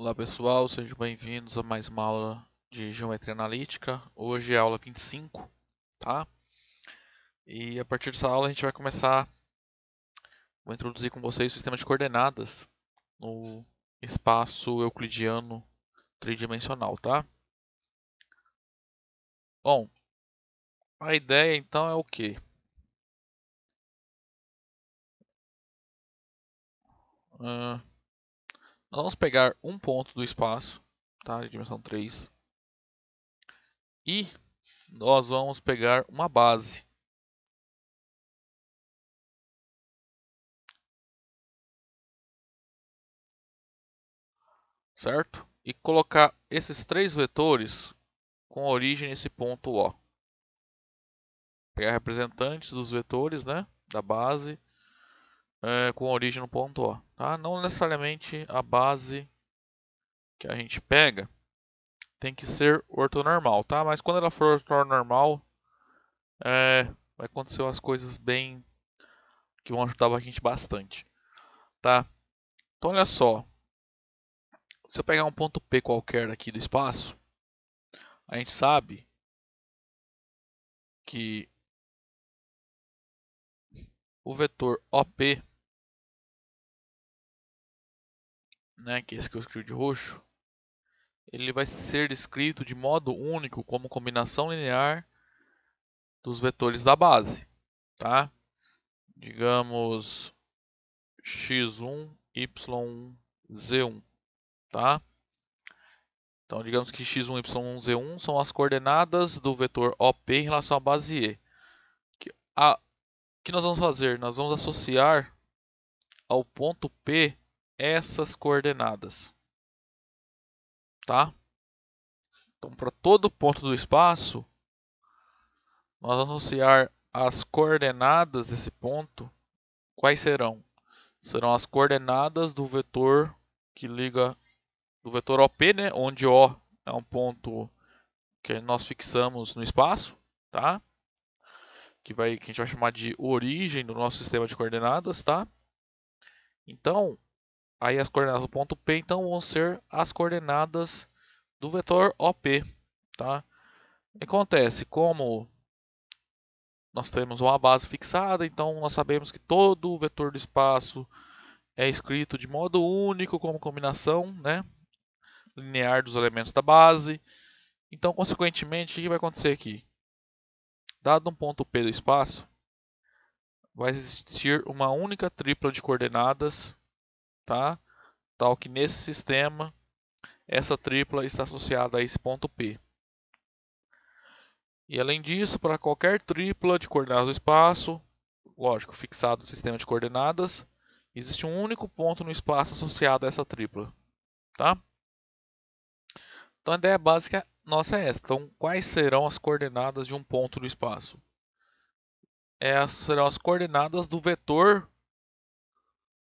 Olá pessoal, sejam bem-vindos a mais uma aula de Geometria Analítica. Hoje é a aula 25, tá? E a partir dessa aula a gente vai vou introduzir com vocês o sistema de coordenadas no espaço euclidiano tridimensional, tá? Bom, a ideia então é o quê? Nós vamos pegar um ponto do espaço, tá? De dimensão 3, e nós vamos pegar uma base. Certo? E colocar esses três vetores com origem nesse ponto O. Pegar representantes dos vetores, né, da base, com origem no ponto O. Tá? Não necessariamente a base que a gente pega tem que ser ortonormal, tá? Mas quando ela for ortonormal, vai acontecer umas coisas bem que vão ajudar a gente bastante, tá? Então olha só, se eu pegar um ponto P qualquer aqui do espaço, a gente sabe que o vetor OP, né, que é esse que eu escrevi de roxo, ele vai ser escrito de modo único como combinação linear dos vetores da base, tá? Digamos x1, y1, z1, tá? Então, digamos que x1, y1, z1 são as coordenadas do vetor OP em relação à base E. O que nós vamos fazer? Nós vamos associar ao ponto P essas coordenadas, tá? Então, para todo ponto do espaço, nós vamos associar as coordenadas desse ponto. Quais serão? Serão as coordenadas do vetor que liga do vetor OP, né, onde O é um ponto que nós fixamos no espaço, tá? Que a gente vai chamar de origem do nosso sistema de coordenadas, tá? Então, aí as coordenadas do ponto P então vão ser as coordenadas do vetor OP, tá? O que acontece? Como nós temos uma base fixada, então nós sabemos que todo o vetor do espaço é escrito de modo único como combinação, né, linear dos elementos da base. Então, consequentemente, o que vai acontecer aqui? Dado um ponto P do espaço, vai existir uma única tripla de coordenadas, tá? Tal que nesse sistema, essa tripla está associada a esse ponto P. E além disso, para qualquer tripla de coordenadas do espaço, lógico, fixado no sistema de coordenadas, existe um único ponto no espaço associado a essa tripla, tá? Então a ideia básica nossa é essa. Então, quais serão as coordenadas de um ponto no espaço? Serão as coordenadas do vetor.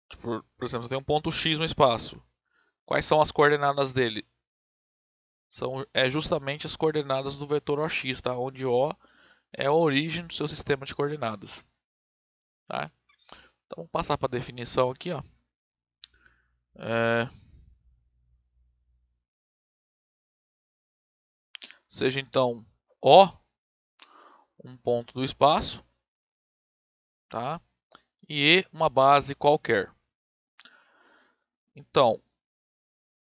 Tipo, por exemplo, tem um ponto X no espaço. Quais são as coordenadas dele? São justamente as coordenadas do vetor OX, tá? Onde O é a origem do seu sistema de coordenadas. Tá? Então vamos passar para a definição aqui. Ó. Seja então O um ponto do espaço, tá? E E uma base qualquer. Então,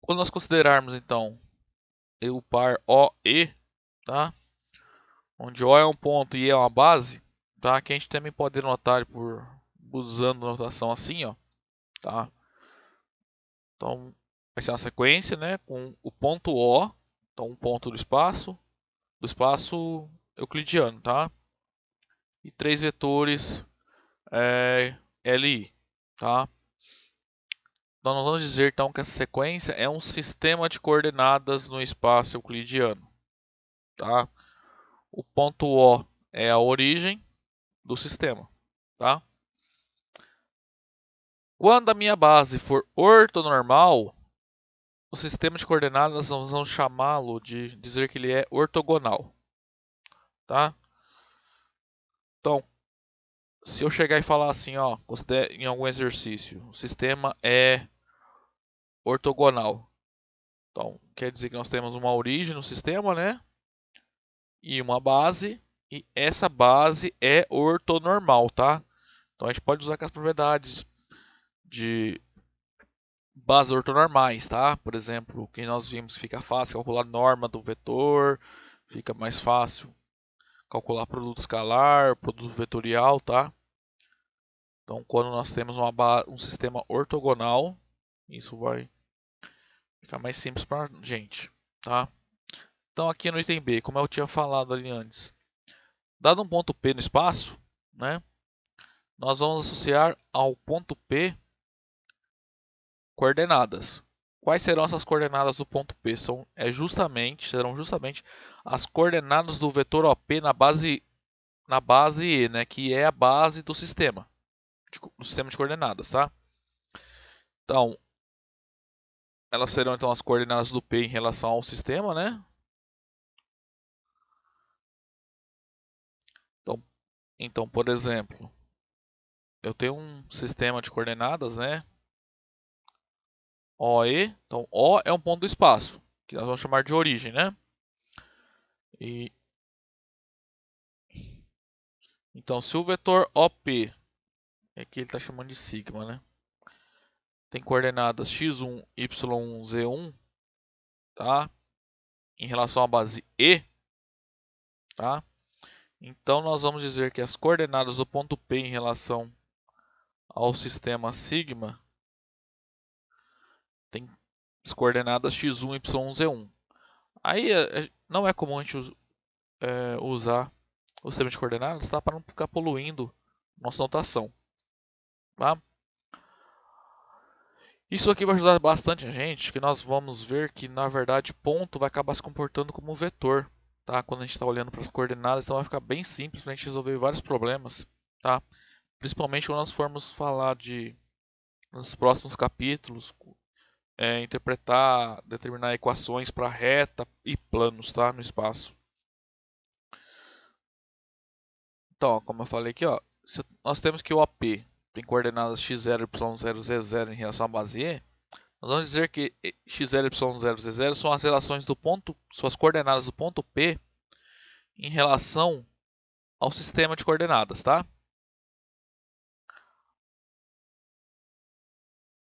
quando nós considerarmos então o par OE, tá? Onde O é um ponto e E é uma base, tá? Que a gente também pode notar por usando notação assim, ó, tá? Então, vai ser uma sequência, né, com o ponto O, então um ponto do espaço euclidiano, tá? E três vetores LI, tá? Então, nós vamos dizer então que essa sequência é um sistema de coordenadas no espaço euclidiano, tá? O ponto O é a origem do sistema, tá? Quando a minha base for ortonormal, o sistema de coordenadas nós vamos chamá-lo de dizer que ele é ortogonal, tá? Então, se eu chegar e falar assim, ó, em algum exercício, o sistema é ortogonal. Então, quer dizer que nós temos uma origem no sistema, né? E uma base, e essa base é ortonormal, tá? Então a gente pode usar com as propriedades de bases ortonormais, tá? Por exemplo, que nós vimos que fica fácil calcular a norma do vetor, fica mais fácil calcular produto escalar, produto vetorial, tá? Então, quando nós temos um sistema ortogonal, isso vai ficar mais simples para a gente, tá? Então, aqui no item B, como eu tinha falado ali antes, dado um ponto P no espaço, né? Nós vamos associar ao ponto P coordenadas. Quais serão essas coordenadas do ponto P? Serão justamente as coordenadas do vetor OP na base E, né, que é a base do sistema de coordenadas, tá? Então, elas serão então as coordenadas do P em relação ao sistema, né? Então, por exemplo, eu tenho um sistema de coordenadas, né? OE, então O é um ponto do espaço, que nós vamos chamar de origem, né? E então, se o vetor OP, é que ele está chamando de sigma, né? Tem coordenadas x1, y1, z1, tá? Em relação à base E, tá? Então, nós vamos dizer que as coordenadas do ponto P em relação ao sistema sigma tem as coordenadas x1, y1, z1. Aí, não é comum a gente usar o sistema de coordenadas, tá? Para não ficar poluindo nossa notação, tá? Isso aqui vai ajudar bastante a gente, que nós vamos ver que, na verdade, ponto vai acabar se comportando como um vetor, tá? Quando a gente está olhando para as coordenadas, então vai ficar bem simples para a gente resolver vários problemas, tá? Principalmente quando nós formos falar nos próximos capítulos, interpretar, determinar equações para reta e planos, tá? No espaço. Então, como eu falei aqui, ó, nós temos que o OP tem coordenadas x0, y0, z0 em relação à base E. Nós vamos dizer que x0, y0, z0 são as relações do ponto, são as coordenadas do ponto P em relação ao sistema de coordenadas, tá?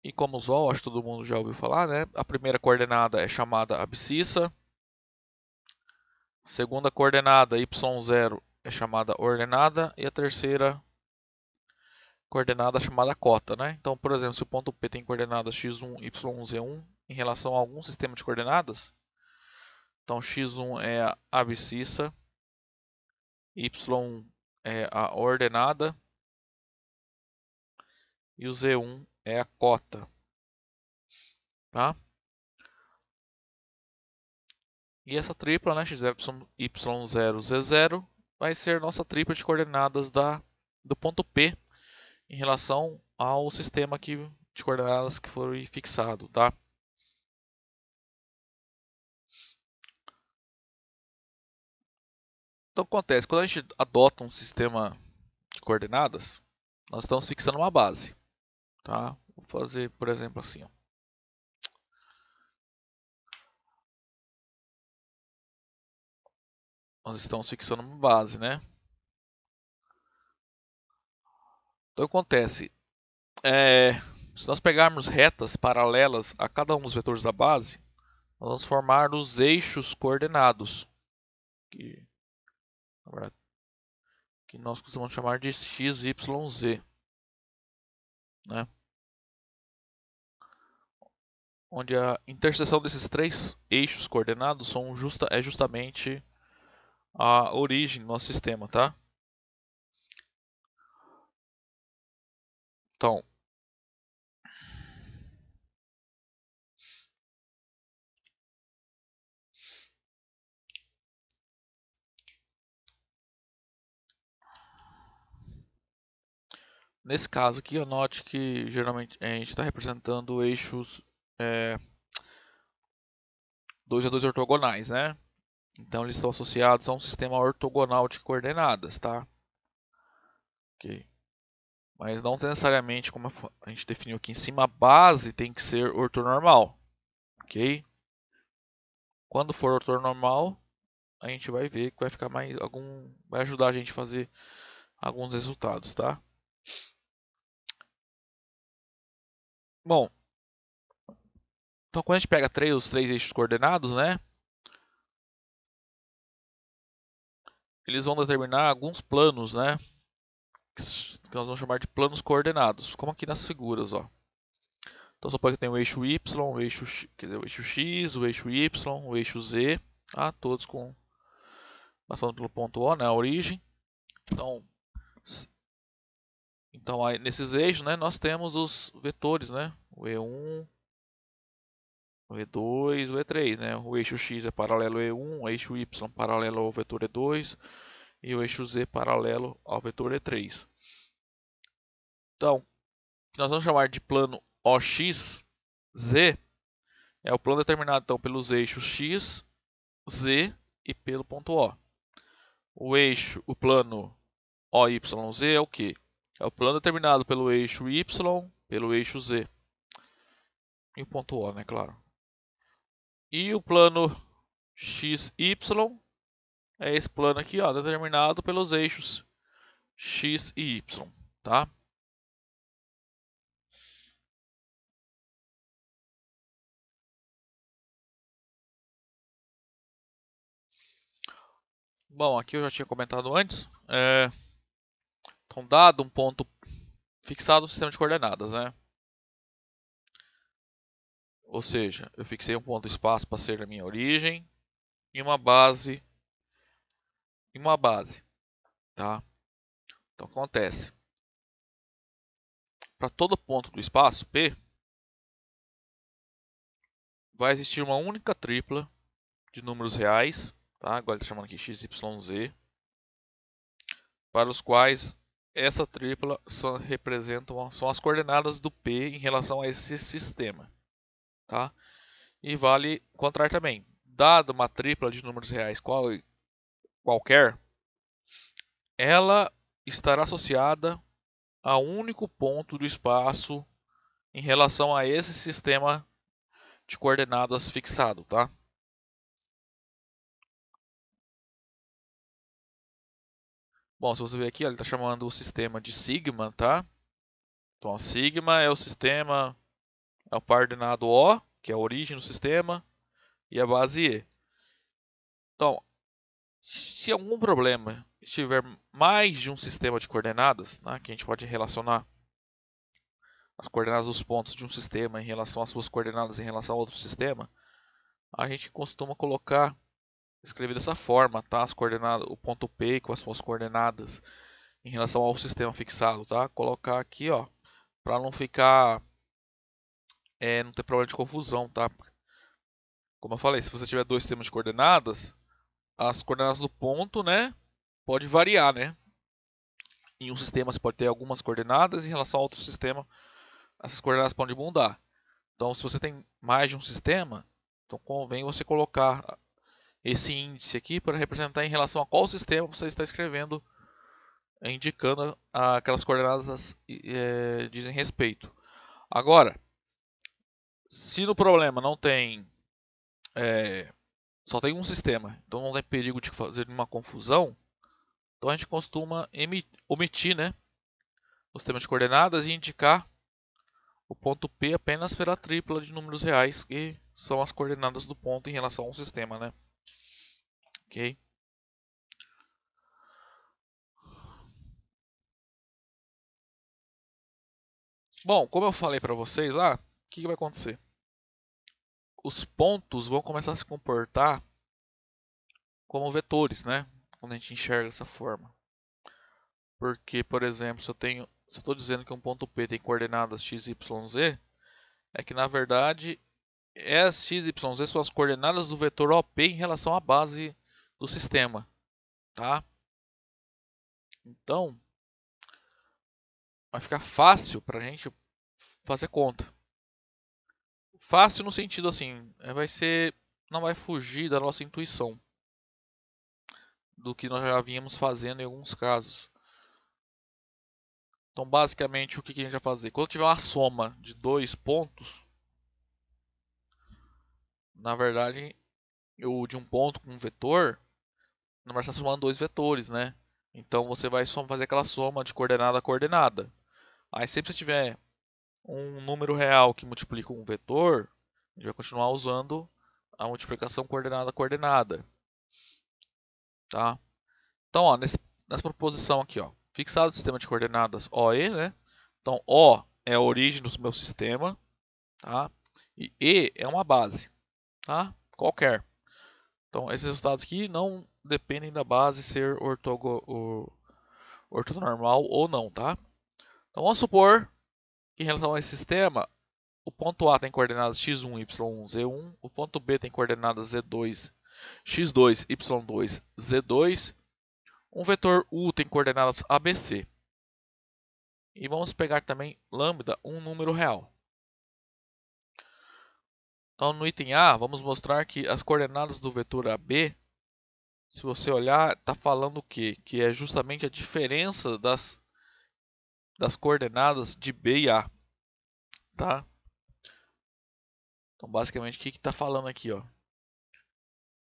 E como usou, acho que todo mundo já ouviu falar, né? A primeira coordenada é chamada abscissa. A segunda coordenada, y0, é chamada ordenada. E a terceira coordenada é chamada cota, né? Então, por exemplo, se o ponto P tem coordenadas x1, y1, z1 em relação a algum sistema de coordenadas, então x1 é a abscissa, y é a ordenada e o z1 é a cota, tá? E essa tripla, né, x0, y0, z0, vai ser nossa tripla de coordenadas do ponto P em relação ao sistema de coordenadas que foi fixado, tá? Então acontece, quando a gente adota um sistema de coordenadas, nós estamos fixando uma base, tá? Vou fazer, por exemplo, assim, ó. Nós estamos fixando uma base, né? Então acontece, se nós pegarmos retas paralelas a cada um dos vetores da base, nós vamos formar os eixos coordenados, que, na verdade, que nós costumamos chamar de x, y, z, né? Onde a interseção desses três eixos coordenados é justamente a origem do nosso sistema, tá? Então, nesse caso aqui, eu note que geralmente a gente está representando eixos 2 a 2 ortogonais, né? Então eles estão associados a um sistema ortogonal de coordenadas, tá? Ok. Mas não necessariamente, como a gente definiu aqui em cima, a base tem que ser ortonormal, ok? Quando for ortonormal, a gente vai ver que vai ficar vai ajudar a gente a fazer alguns resultados, tá? Bom, então quando a gente pega os três eixos coordenados, né? Eles vão determinar alguns planos, né? Que nós vamos chamar de planos coordenados, como aqui nas figuras, ó. Então suponha que tem o eixo Y, o eixo X, quer dizer, o eixo X, o eixo Y, o eixo Z, tá? Todos passando pelo ponto O, né? A origem. Então aí, nesses eixos, né? Nós temos os vetores, né? O E1, o E2, o E3, né? O eixo X é paralelo ao E1, o eixo Y paralelo ao vetor E2 e o eixo Z paralelo ao vetor E3. Então, o que nós vamos chamar de plano OX, Z, é o plano determinado então pelos eixos X, Z e pelo ponto O. O plano OYZ é o que? É o plano determinado pelo eixo Y, pelo eixo Z e o ponto O, né? Claro. E o plano XY é esse plano aqui, ó, determinado pelos eixos X e Y, tá? Bom, aqui eu já tinha comentado antes. Então, dado um ponto fixado no sistema de coordenadas, né? Ou seja, eu fixei um ponto espaço para ser a minha origem e uma base, tá? Então acontece, para todo ponto do espaço P, vai existir uma única tripla de números reais, tá? Agora ele está chamando aqui x, y, z, para os quais essa tripla são as coordenadas do P em relação a esse sistema, tá? E vale encontrar também, dado uma tripla de números reais qualquer, ela estará associada a um único ponto do espaço em relação a esse sistema de coordenadas fixado, tá? Bom, se você ver aqui, ele está chamando o sistema de sigma, tá? Então, a sigma é o sistema, é o par ordenado O, que é a origem do sistema, e a base E. Então, se algum problema estiver mais de um sistema de coordenadas, né, que a gente pode relacionar as coordenadas dos pontos de um sistema em relação às suas coordenadas em relação a outro sistema, a gente costuma escrever dessa forma, tá? As coordenadas, o ponto P com as suas coordenadas em relação ao sistema fixado, tá? Colocar aqui, ó, para não ficar, não ter problema de confusão, tá? Como eu falei, se você tiver dois sistemas de coordenadas, as coordenadas do ponto, né, pode variar, né? Em um sistema você pode ter algumas coordenadas, em relação a outro sistema, essas coordenadas podem mudar. Então, se você tem mais de um sistema, então convém você colocar esse índice aqui para representar em relação a qual sistema você está escrevendo, indicando aquelas coordenadas dizem respeito. Agora, se no problema não tem, só tem um sistema, então não tem perigo de fazer uma confusão, então a gente costuma omitir, né, o sistema de coordenadas e indicar o ponto P apenas pela tripla de números reais, que são as coordenadas do ponto em relação ao sistema, né? Ok? Bom, como eu falei para vocês lá, o que vai acontecer? Os pontos vão começar a se comportar como vetores, né? Quando a gente enxerga dessa forma. Porque, por exemplo, se eu estou dizendo que um ponto P tem coordenadas x, y, z, é que na verdade as x, y, z são as coordenadas do vetor OP em relação à base do sistema, tá? Então, vai ficar fácil para a gente fazer conta. Fácil no sentido assim, não vai fugir da nossa intuição, do que nós já vínhamos fazendo em alguns casos. Então, basicamente, o que a gente vai fazer? Quando tiver uma soma de dois pontos, na verdade, de um ponto com um vetor, na verdade, está somando dois vetores, né? Então você vai fazer aquela soma de coordenada a coordenada. Aí sempre que você tiver um número real que multiplica um vetor, a gente vai continuar usando a multiplicação coordenada a coordenada, tá? Então, ó, nessa proposição aqui, ó, fixado o sistema de coordenadas OE, né? Então, O é a origem do meu sistema, tá? E E é uma base, tá? Qualquer. Então, esses resultados aqui não dependem da base ser ortonormal ou não, tá? Então, vamos supor que em relação a esse sistema, o ponto A tem coordenadas x1, y1, z1, o ponto B tem coordenadas z2, x2, y2, z2, um vetor U tem coordenadas ABC. E vamos pegar também lambda, um número real. Então, no item A, vamos mostrar que as coordenadas do vetor AB, se você olhar, está falando o quê? Que é justamente a diferença das coordenadas de B e A, tá? Então, basicamente, o que está falando aqui, ó?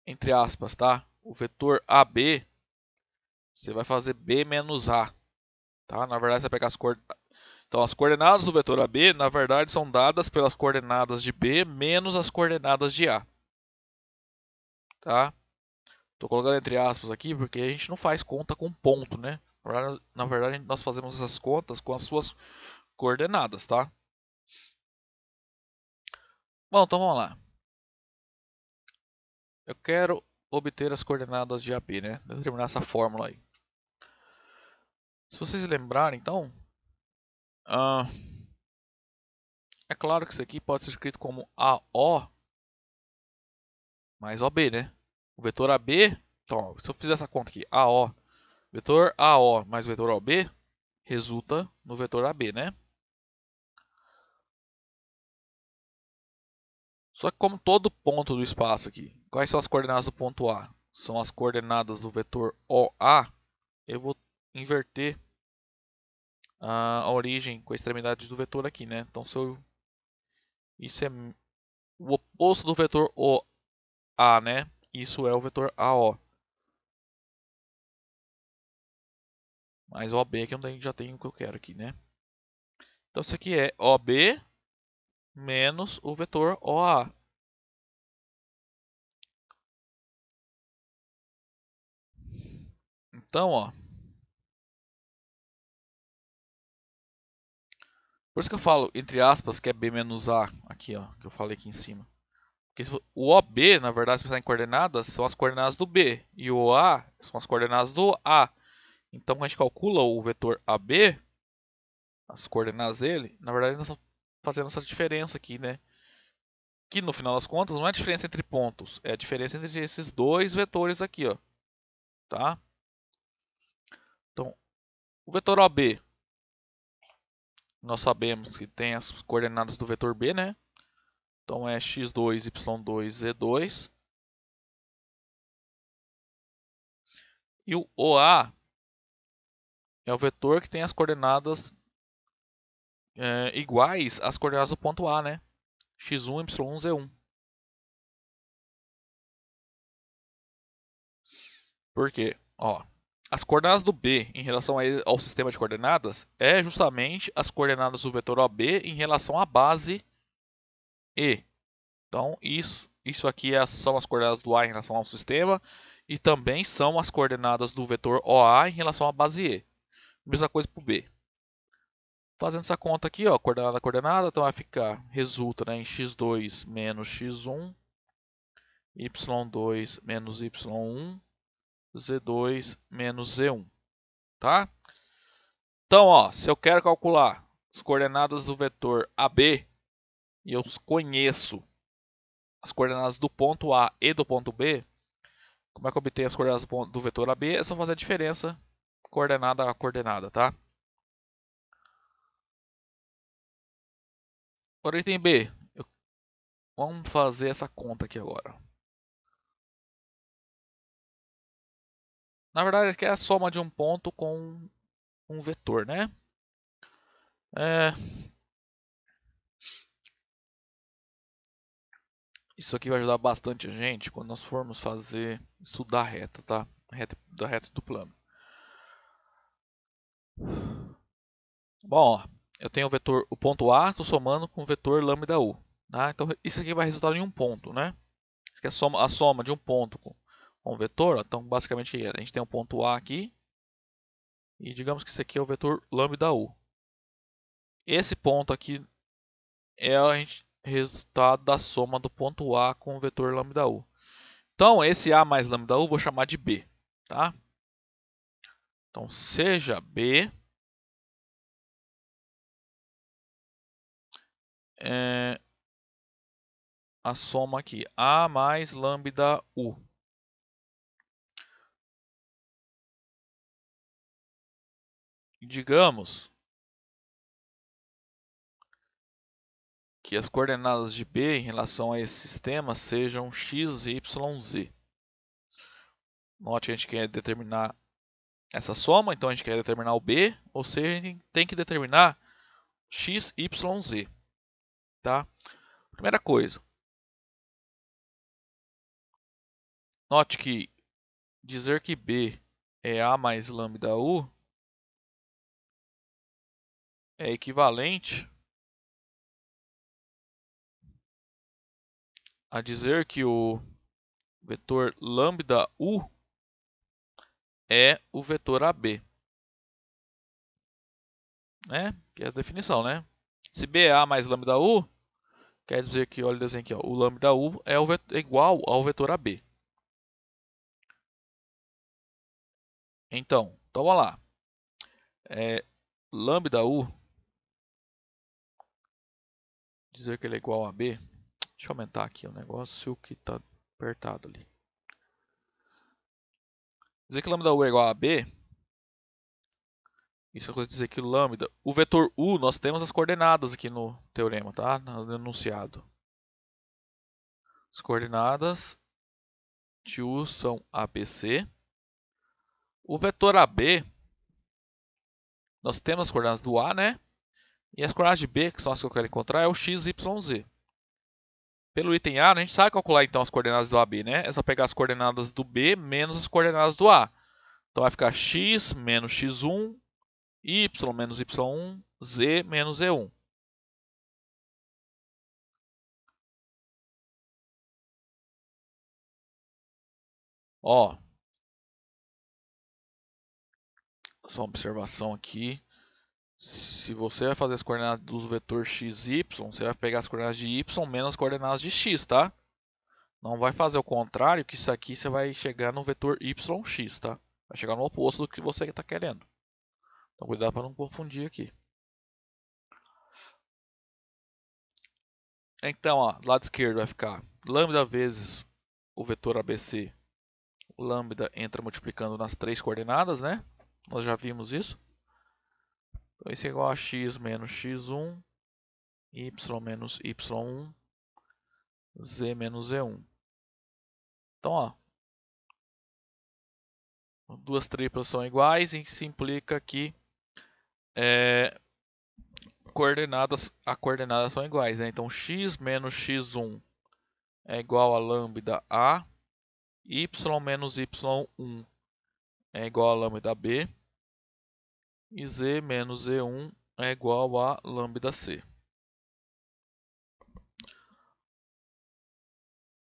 Entre aspas, tá? O vetor AB, você vai fazer B menos A, tá? Na verdade, você vai pegar Então, as coordenadas do vetor AB, na verdade, são dadas pelas coordenadas de B menos as coordenadas de A, tá? Estou colocando entre aspas aqui porque a gente não faz conta com ponto, né? Na verdade, nós fazemos essas contas com as suas coordenadas, tá? Bom, então vamos lá. Eu quero obter as coordenadas de AB, né? Determinar essa fórmula aí. Se vocês lembrarem, então, ah, é claro que isso aqui pode ser escrito como AO mais OB, né? O vetor AB, então, se eu fizer essa conta aqui, AO, vetor AO mais vetor OB, resulta no vetor AB, né? Só que como todo ponto do espaço aqui, quais são as coordenadas do ponto A? São as coordenadas do vetor OA. Eu vou inverter a origem com a extremidade do vetor aqui, né? Então, isso é o oposto do vetor OA, né? Isso é o vetor AO. Mas OB aqui eu já tenho o que eu quero aqui, né? Então, isso aqui é OB menos o vetor OA. Então, ó, por isso que eu falo, entre aspas, que é B menos A, aqui, ó, que eu falei aqui em cima. Porque o OB, na verdade, se pensar em coordenadas, são as coordenadas do B. E o OA são as coordenadas do A. Então, quando a gente calcula o vetor AB, as coordenadas dele, na verdade, nós estamos fazendo essa diferença aqui, né? Que, no final das contas, não é a diferença entre pontos. É a diferença entre esses dois vetores aqui, ó. Tá? Então, o vetor OB, nós sabemos que tem as coordenadas do vetor B, né? Então, é x2, y2, z2. E o OA é o vetor que tem as coordenadas iguais às coordenadas do ponto A, né? x1, y1, z1. Por quê? Ó, as coordenadas do B em relação ao sistema de coordenadas é justamente as coordenadas do vetor OB em relação à base E. Então, isso aqui são as coordenadas do A em relação ao sistema e também são as coordenadas do vetor OA em relação à base E. Mesma coisa para o B. Fazendo essa conta aqui, ó, coordenada a coordenada, então vai ficar, resulta, né, em x2 menos x1, y2 menos y1, z2 menos z1, tá? Então, ó, se eu quero calcular as coordenadas do vetor AB e eu conheço as coordenadas do ponto A e do ponto B, como é que eu obtenho as coordenadas do vetor AB? É só fazer a diferença coordenada a coordenada, tá? Agora, item B. Vamos fazer essa conta aqui agora. Na verdade, aqui é a soma de um ponto com um vetor, né? É... Isso aqui vai ajudar bastante a gente quando nós formos fazer estudar reta, tá? Da reta do plano. Bom, ó, eu tenho o ponto A, estou somando com o vetor lambda U. Tá? Então isso aqui vai resultar em um ponto, né? Isso aqui é a soma de um ponto com um vetor. Então basicamente a gente tem um ponto A aqui. E digamos que isso aqui é o vetor lambda U. Esse ponto aqui é o resultado da soma do ponto A com o vetor lambda U. Então esse A mais lambda U eu vou chamar de B. Tá? Então seja B a soma aqui, A mais lambda U. Digamos que as coordenadas de B em relação a esse sistema sejam x, y, z. Note que a gente quer determinar essa soma, então a gente quer determinar o B, ou seja, a gente tem que determinar x, y, z. Tá? Primeira coisa, note que dizer que B é A mais lambda U é equivalente a dizer que o vetor lambda U é o vetor AB. Né? Que é a definição, né? Se B é A mais lambda U, quer dizer que, olha o desenho aqui, ó, o lambda U é igual ao vetor AB. Então vamos lá. Lambda U, dizer que ele é igual a B. Deixa eu aumentar aqui o negócio que está apertado ali. Dizer que lambda U é igual a B, isso quer dizer que o vetor U, nós temos as coordenadas aqui no teorema, tá? No enunciado. As coordenadas de U são ABC. O vetor AB, nós temos as coordenadas do A, né? E as coordenadas de B, que são as que eu quero encontrar, é o x, y, z. Pelo item A, a gente sabe calcular então as coordenadas do AB, né? É só pegar as coordenadas do B menos as coordenadas do A. Então vai ficar x menos x1, y menos y1, z menos z1. Ó, só uma observação aqui. Se você vai fazer as coordenadas do vetor x, y, você vai pegar as coordenadas de y menos as coordenadas de x, tá? Não vai fazer o contrário, que isso aqui você vai chegar no vetor yx, tá? Vai chegar no oposto do que você está querendo. Então cuidado para não confundir aqui. Então, ó, do lado esquerdo vai ficar lambda vezes o vetor ABC. O lambda entra multiplicando nas três coordenadas, né? Nós já vimos isso. Então isso é igual a x menos x1, y menos y1, z menos z1. Então, ó, duas triplas são iguais e se implica que a coordenadas são iguais, né? Então x menos x1 é igual a lambda a, y menos y1 é igual a lambda b, e z menos z1 é igual a lambda c.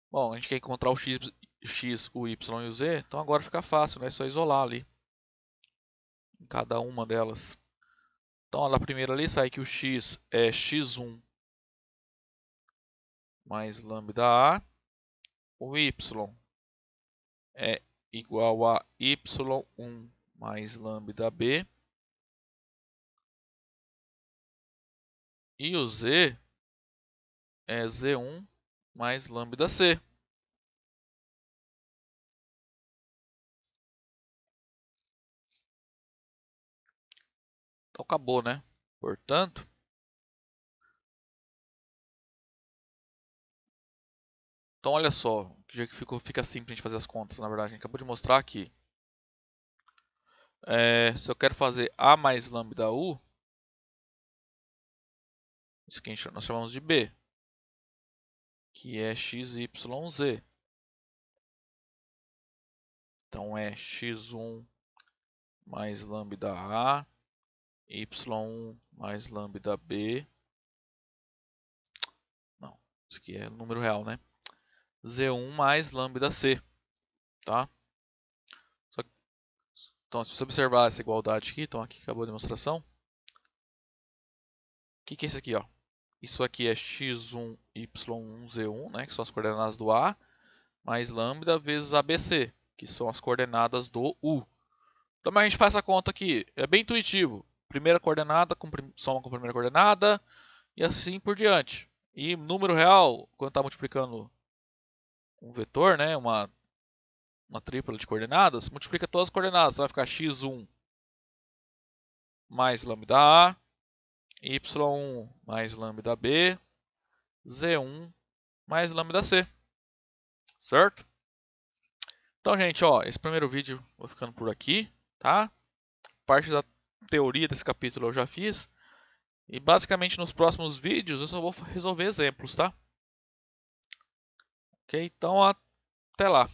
Bom, a gente quer encontrar o x, o y e o z, então agora fica fácil, né? É só isolar ali em cada uma delas. Então, na primeira ali sai que o x é x1 mais lambda a, o y é igual a y1 mais lambda b, e o z é z1 mais lambda c. Então acabou, né? Portanto, então olha só, que jeito que fica simples de fazer as contas, na verdade. A gente acabou de mostrar aqui. Se eu quero fazer A mais lambda U, isso que nós chamamos de B, que é XYZ. Então é x1 mais lambda A, y1 mais lambda B. Não, isso aqui é número real, né? Z1 mais lambda C, tá? Então, se você observar essa igualdade aqui, então aqui acabou a demonstração. O que é isso aqui, ó? Isso aqui é x1, y1, z1, né? Que são as coordenadas do A, mais lambda vezes ABC, que são as coordenadas do U. Então, a gente faz essa conta aqui. É bem intuitivo. Primeira coordenada soma com a primeira coordenada e assim por diante. E número real, quando está multiplicando um vetor, né? Uma tripla de coordenadas, multiplica todas as coordenadas. Então vai ficar x1 mais lambda A, y1 mais lambda B, z1 mais lambda C, certo? Então, gente, ó, esse primeiro vídeo vou ficando por aqui, tá? Parte da teoria desse capítulo eu já fiz. E basicamente nos próximos vídeos eu só vou resolver exemplos, tá? Ok? Então, até lá.